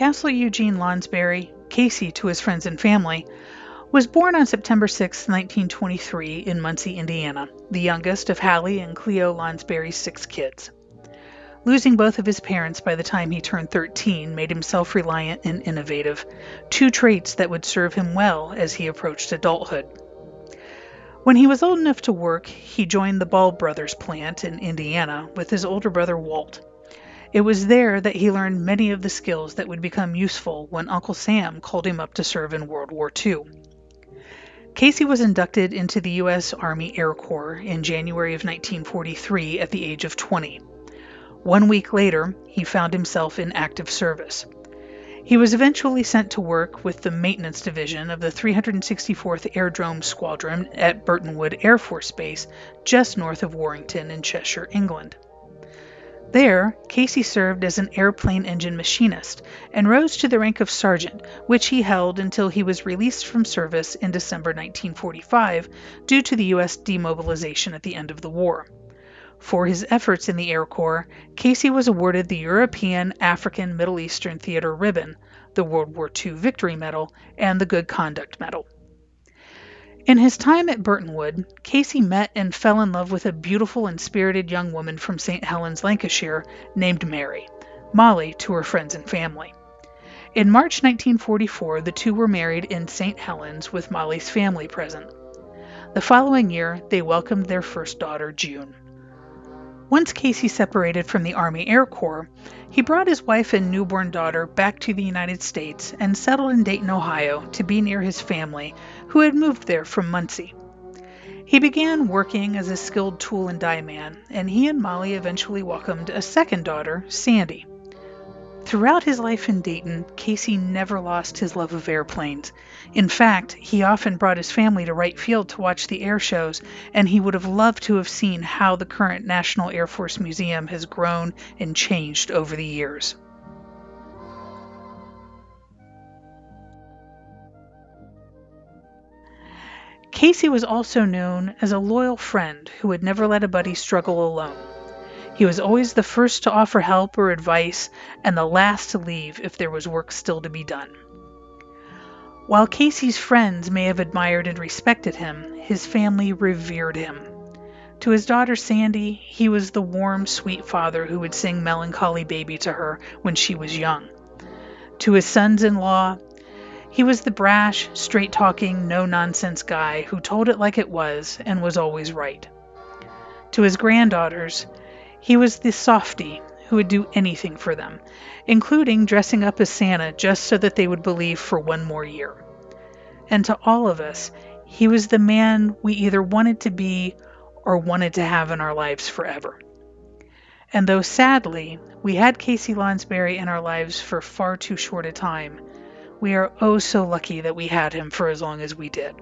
Castle Eugene Lounsbury, Casey to his friends and family, was born on September 6, 1923, in Muncie, Indiana, the youngest of Hallie and Cleo Lounsbury's 6 kids. Losing both of his parents by the time he turned 13 made him self-reliant and innovative, 2 traits that would serve him well as he approached adulthood. When he was old enough to work, he joined the Ball Brothers plant in Indiana with his older brother Walt. It was there that he learned many of the skills that would become useful when Uncle Sam called him up to serve in World War II. Casey was inducted into the U.S. Army Air Corps in January of 1943 at the age of 20. 1 week later, he found himself in active service. He was eventually sent to work with the Maintenance Division of the 364th Aerodrome Squadron at Burtonwood Air Force Base, just north of Warrington in Cheshire, England. There, Casey served as an airplane engine machinist and rose to the rank of sergeant, which he held until he was released from service in December 1945 due to the U.S. demobilization at the end of the war. For his efforts in the Air Corps, Casey was awarded the European, African, Middle Eastern Theater Ribbon, the World War II Victory Medal, and the Good Conduct Medal. In his time at Burtonwood, Casey met and fell in love with a beautiful and spirited young woman from St. Helens, Lancashire, named Mary, Molly to her friends and family. In March 1944, the two were married in St. Helens with Molly's family present. The following year, they welcomed their first daughter, June. Once Casey separated from the Army Air Corps, he brought his wife and newborn daughter back to the United States and settled in Dayton, Ohio, to be near his family, who had moved there from Muncie. He began working as a skilled tool and die man, and he and Molly eventually welcomed a second daughter, Sandy. Throughout his life in Dayton, Casey never lost his love of airplanes. In fact, he often brought his family to Wright Field to watch the air shows, and he would have loved to have seen how the current National Air Force Museum has grown and changed over the years. Casey was also known as a loyal friend who would never let a buddy struggle alone. He was always the first to offer help or advice, and the last to leave if there was work still to be done. While Casey's friends may have admired and respected him, his family revered him. To his daughter Sandy, he was the warm, sweet father who would sing Melancholy Baby to her when she was young. To his sons-in-law, he was the brash, straight-talking, no-nonsense guy who told it like it was and was always right. To his granddaughters, he was the softy who would do anything for them, including dressing up as Santa just so that they would believe for one more year. And to all of us, he was the man we either wanted to be or wanted to have in our lives forever. And though sadly, we had Casey Lounsbury in our lives for far too short a time, we are oh so lucky that we had him for as long as we did.